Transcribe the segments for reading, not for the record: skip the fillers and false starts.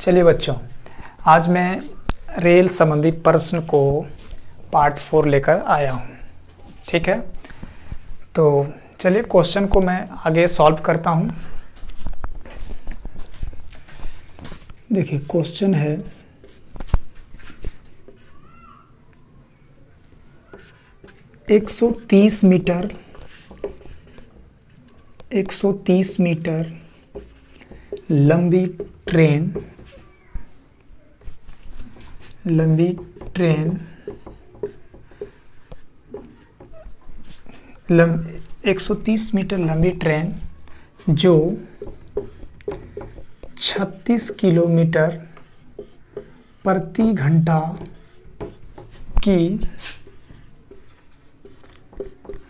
चलिए बच्चों, आज मैं रेल संबंधी प्रश्न को पार्ट 4 लेकर आया हूँ। ठीक है, तो चलिए क्वेश्चन को मैं आगे सॉल्व करता हूँ। देखिए क्वेश्चन है एक सौ तीस मीटर लंबी ट्रेन 130 मीटर लंबी ट्रेन जो 36 किलोमीटर प्रति घंटा की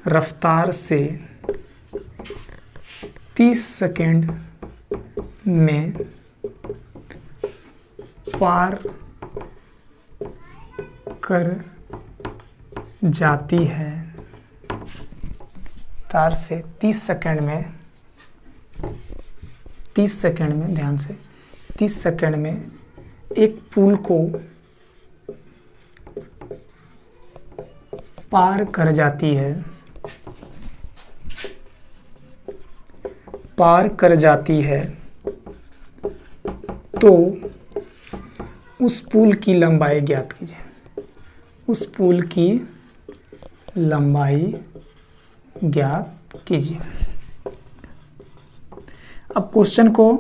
रफ्तार से 30 सेकंड में पार कर जाती है। तार से 30 सेकंड में ध्यान से 30 सेकंड में एक पुल को पार कर जाती है तो उस पुल की लंबाई ज्ञात कीजिए। उस पुल की लंबाई ज्ञात कीजिए। अब क्वेश्चन को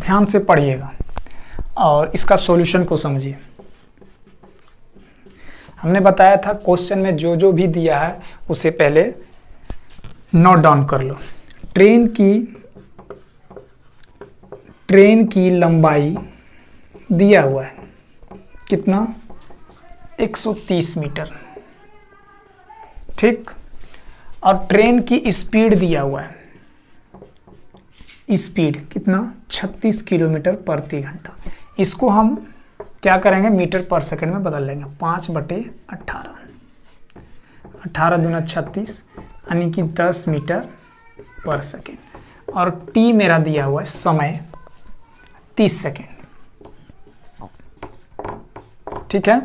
ध्यान से पढ़िएगा और इसका सॉल्यूशन को समझिए। हमने बताया था क्वेश्चन में जो जो भी दिया है उसे पहले नोट डाउन कर लो। ट्रेन की लंबाई दिया हुआ है कितना, 130 मीटर। ठीक, और ट्रेन की स्पीड दिया हुआ है, स्पीड कितना, 36 किलोमीटर प्रति घंटा। इसको हम क्या करेंगे, मीटर पर सेकंड में बदल लेंगे। 5/18, 18 दूना 36 यानी कि 10 मीटर पर सेकंड। और टी मेरा दिया हुआ है समय 30 सेकंड। ठीक है,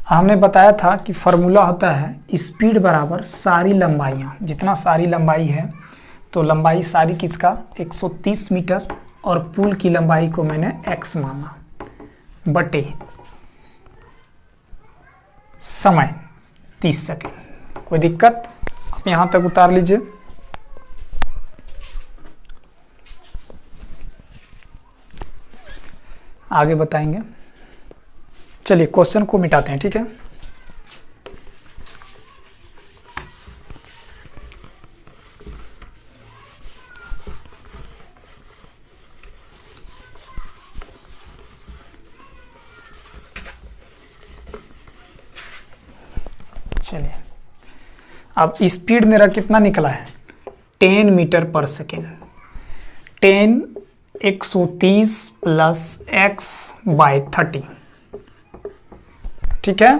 हमने बताया था कि फार्मूला होता है स्पीड बराबर सारी लंबाइयाँ, जितना सारी लंबाई है तो लंबाई सारी किसका 130 मीटर और पुल की लंबाई को मैंने x माना बटे समय 30 सेकंड। कोई दिक्कत? आप यहाँ तक उतार लीजिए। आगे बताएंगे। चलिए क्वेश्चन को मिटाते हैं। ठीक है, चलिए अब स्पीड मेरा कितना निकला है, 10 मीटर पर सेकेंड। 10 130 plus x/30। ठीक है,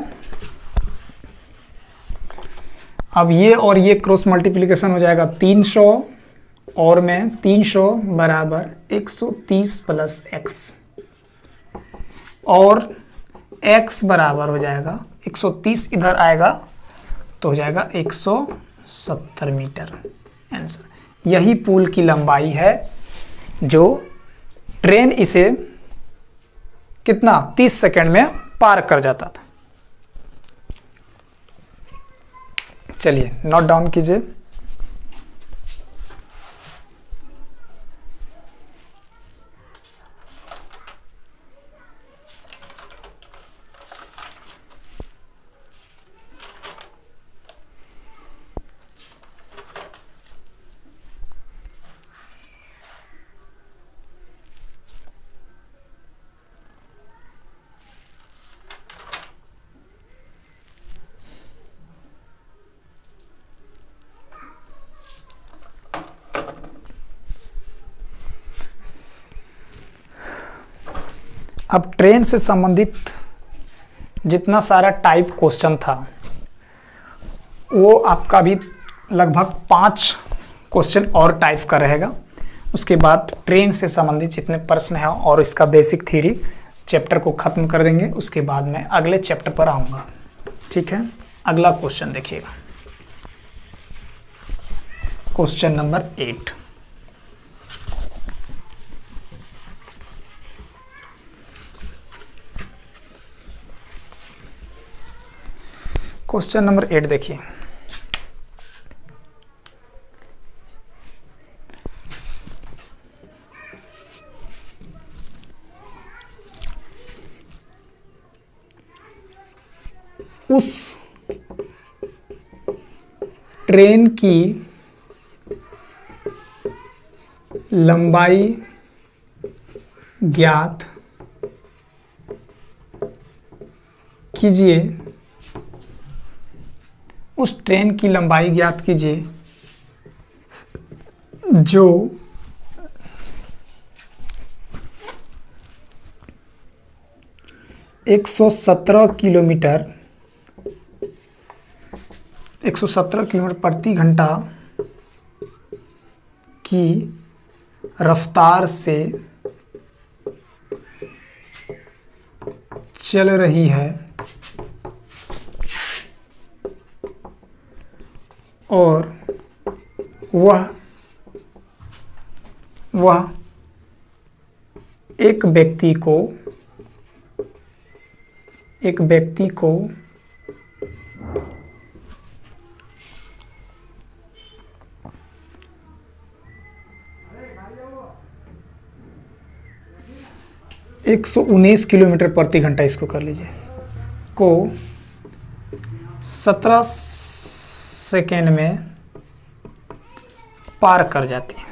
अब ये और ये क्रॉस मल्टीप्लिकेशन हो जाएगा 300 और में 300 बराबर 130 प्लस x और x बराबर हो जाएगा 130, इधर आएगा तो हो जाएगा 170 मीटर। आंसर यही पुल की लंबाई है जो ट्रेन इसे कितना 30 सेकंड में पार कर जाता था। चलिए नोट डाउन कीजिए। अब ट्रेन से संबंधित जितना सारा टाइप क्वेश्चन था वो आपका भी लगभग 5 क्वेश्चन और टाइप का रहेगा। उसके बाद ट्रेन से संबंधित जितने प्रश्न हैं और इसका बेसिक थ्योरी चैप्टर को खत्म कर देंगे। उसके बाद मैं अगले चैप्टर पर आऊँगा। ठीक है, अगला क्वेश्चन देखिएगा, क्वेश्चन नंबर 8। क्वेश्चन नंबर 8 देखिए, उस ट्रेन की लंबाई ज्ञात कीजिए, उस ट्रेन की लंबाई ज्ञात कीजिए जो 117 किलोमीटर प्रति घंटा की रफ्तार से चल रही है और वह एक व्यक्ति को 119 किलोमीटर प्रति घंटा, इसको कर लीजिए, को 17 सेकेंड में पार कर जाती है।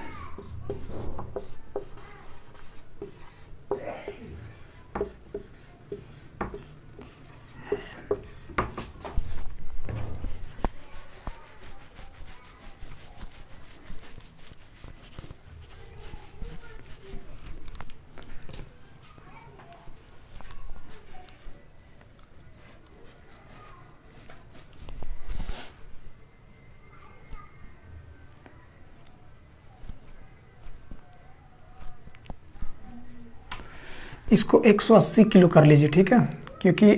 इसको 180 किलो कर लीजिए। ठीक है, क्योंकि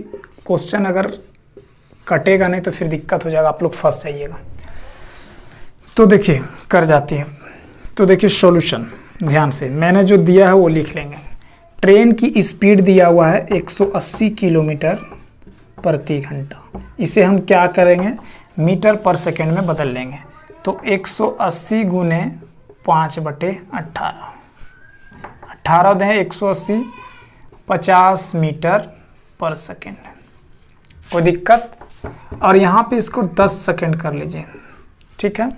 क्वेश्चन अगर कटेगा नहीं तो फिर दिक्कत हो जाएगा, आप लोग फंस जाइएगा। तो देखिए कर जाती है। तो देखिए सॉल्यूशन ध्यान से, मैंने जो दिया है वो लिख लेंगे। ट्रेन की स्पीड दिया हुआ है 180 किलोमीटर प्रति घंटा, इसे हम क्या करेंगे, मीटर पर सेकेंड में बदल लेंगे। तो 180 गुने 5/18, 18 दें 180, 50 मीटर पर सेकेंड, कोई दिक्कत। और यहाँ पे इसको 10 सेकेंड कर लीजिए। ठीक है,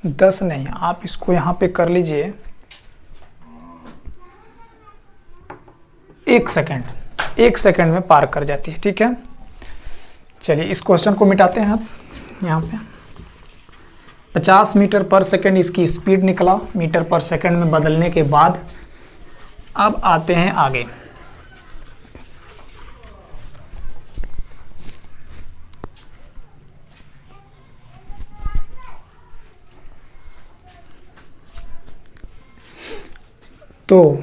10 नहीं, आप इसको यहाँ पे कर लीजिए 1 सेकेंड, 1 सेकेंड में पार कर जाती है। ठीक है, चलिए इस क्वेश्चन को मिटाते हैं। आप यहाँ पे 50 मीटर पर सेकेंड इसकी स्पीड निकला, मीटर पर सेकेंड में बदलने के बाद अब आते हैं आगे। तो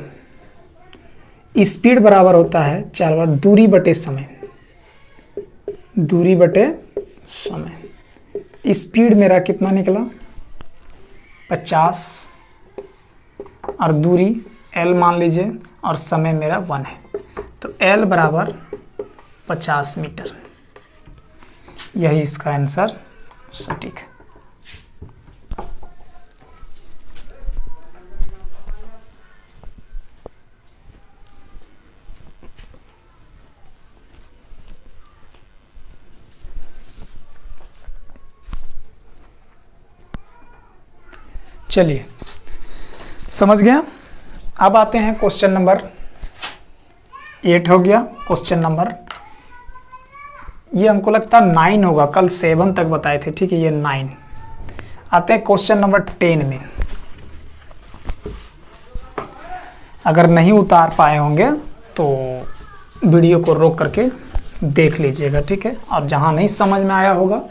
स्पीड बराबर होता है 4 बार दूरी बटे समय, दूरी बटे समय। स्पीड मेरा कितना निकला 50 और दूरी L मान लीजिए और समय मेरा 1 है, तो L बराबर 50 मीटर। यही इसका आंसर सटीक है। चलिए समझ गया। अब आते हैं क्वेश्चन नंबर 8 हो गया। क्वेश्चन नंबर ये हमको लगता है 9 होगा, कल 7 तक बताए थे। ठीक है, ये 9। आते हैं क्वेश्चन नंबर 10 में। अगर नहीं उतार पाए होंगे तो वीडियो को रोक करके देख लीजिएगा। ठीक है, और जहां नहीं समझ में आया होगा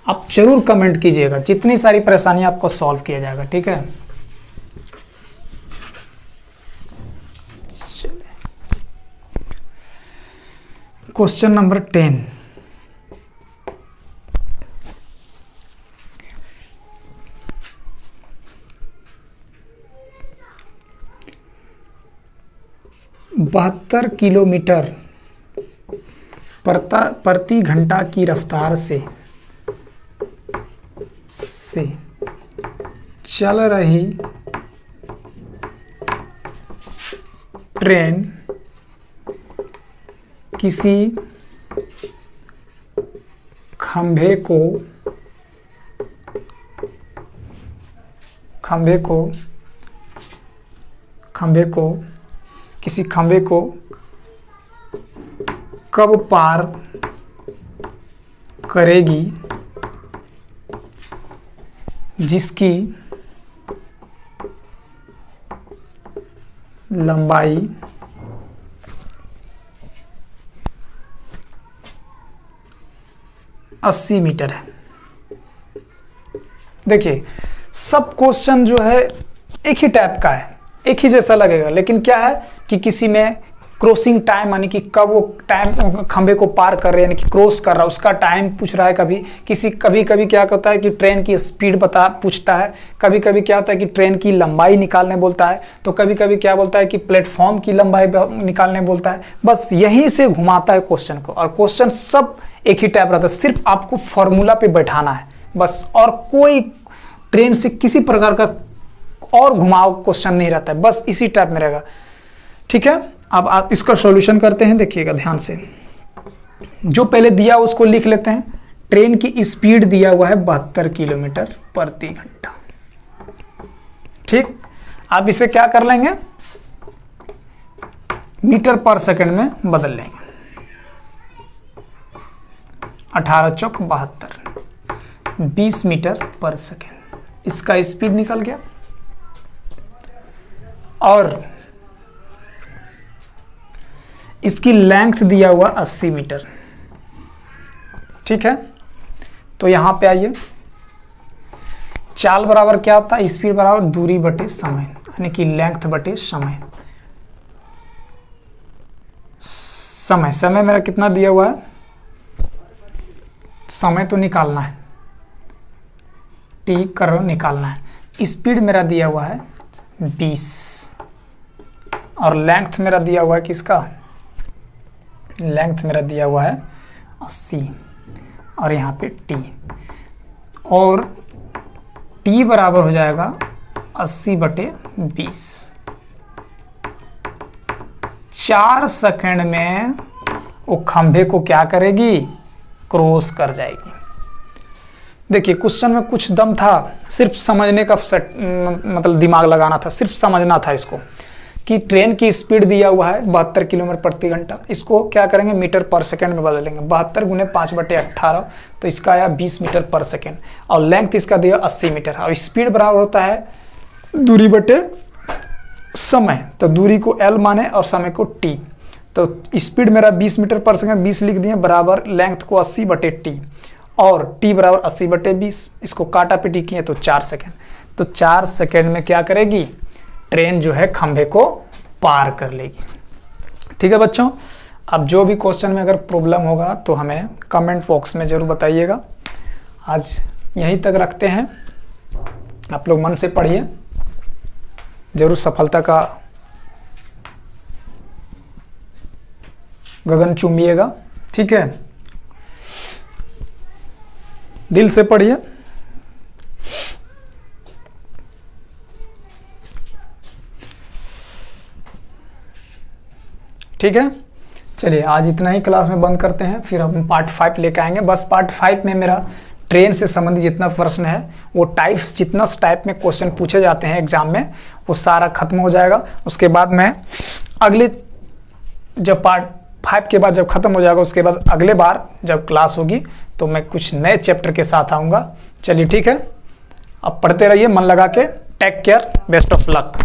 आप जरूर कमेंट कीजिएगा, जितनी सारी परेशानियां आपको सॉल्व किया जाएगा, ठीक है। क्वेश्चन नंबर 10, बहत्तर किलोमीटर प्रति घंटा की रफ्तार से चल रही ट्रेन किसी खंभे को कब पार करेगी, जिसकी लंबाई 80 मीटर है। देखिए सब क्वेश्चन जो है एक ही टाइप का है, एक ही जैसा लगेगा, लेकिन क्या है कि किसी में क्रॉसिंग टाइम यानी कि कब वो टाइम खंबे को पार कर रहे हैं, यानी कि क्रॉस कर रहा है उसका टाइम पूछ रहा है। कभी कभी क्या होता है कि ट्रेन की स्पीड पूछता है, कभी कभी क्या होता है कि ट्रेन की लंबाई निकालने बोलता है, तो कभी कभी क्या बोलता है कि प्लेटफॉर्म की लंबाई निकालने बोलता है। बस यहीं से घुमाता है क्वेश्चन को, और क्वेश्चन सब एक ही टाइप रहता है, सिर्फ आपको फॉर्मूला पे बैठाना है बस, और कोई ट्रेन से किसी प्रकार का और घुमाव क्वेश्चन नहीं रहता है, बस इसी टाइप में रहेगा, ठीक है। अब आप इसका सॉल्यूशन करते हैं, देखिएगा ध्यान से। जो पहले दिया उसको लिख लेते हैं। ट्रेन की स्पीड दिया हुआ है 72 किलोमीटर प्रति घंटा, ठीक। आप इसे क्या कर लेंगे, मीटर पर सेकंड में बदल लेंगे। 18 चौक 72, 20 मीटर पर सेकंड, इसका स्पीड निकल गया। और इसकी लेंथ दिया हुआ 80 मीटर, ठीक है। तो यहां पे आइए, चाल बराबर क्या होता है, स्पीड बराबर दूरी बटे समय, यानी कि लेंथ बटे समय। समय मेरा कितना दिया हुआ है, समय तो निकालना है, टी करो निकालना है। स्पीड मेरा दिया हुआ है 20, और लेंथ मेरा दिया हुआ है किसका, लेंथ मेरा दिया हुआ है 80, और यहाँ पे टी, और टी बराबर हो जाएगा 80/20। 4 सेकंड में वो खंभे को क्या करेगी, क्रॉस कर जाएगी। देखिए क्वेश्चन में कुछ दम था, सिर्फ समझने का मतलब दिमाग लगाना था, सिर्फ समझना था इसको, कि ट्रेन की स्पीड दिया हुआ है 72 किलोमीटर प्रति घंटा, इसको क्या करेंगे मीटर पर सेकंड में बदलेंगे। 72 गुने 5/18, तो इसका आया 20 मीटर पर सेकंड, और लेंथ इसका दिया 80 मीटर, और स्पीड बराबर होता है दूरी बटे समय, तो दूरी को L माने और समय को T। तो स्पीड मेरा 20 मीटर पर सेकंड 20 लिख दिए, बराबर लेंथ को 80/T, और T बराबर 80/20। इसको काटा पिटी किए तो 4 सेकंड, तो 4 सेकंड में क्या करेगी, ट्रेन जो है खंभे को पार कर लेगी, ठीक है बच्चों। अब जो भी क्वेश्चन में अगर प्रॉब्लम होगा तो हमें कमेंट बॉक्स में जरूर बताइएगा। आज यहीं तक रखते हैं, आप लोग मन से पढ़िए, जरूर सफलता का गगन चूमिएगा, ठीक है। दिल से पढ़िए। ठीक है, चलिए आज इतना ही क्लास में बंद करते हैं, फिर हम पार्ट 5 लेके आएंगे। बस पार्ट 5 में मेरा ट्रेन से संबंधित जितना प्रश्न है, वो टाइप्स, जितना टाइप में क्वेश्चन पूछे जाते हैं एग्जाम में, वो सारा खत्म हो जाएगा। उसके बाद मैं अगले, जब पार्ट 5 के बाद जब खत्म हो जाएगा, उसके बाद अगले बार जब क्लास होगी तो मैं कुछ नए चैप्टर के साथ आऊँगा। चलिए ठीक है, अब पढ़ते रहिए मन लगा के। Take care, best of luck.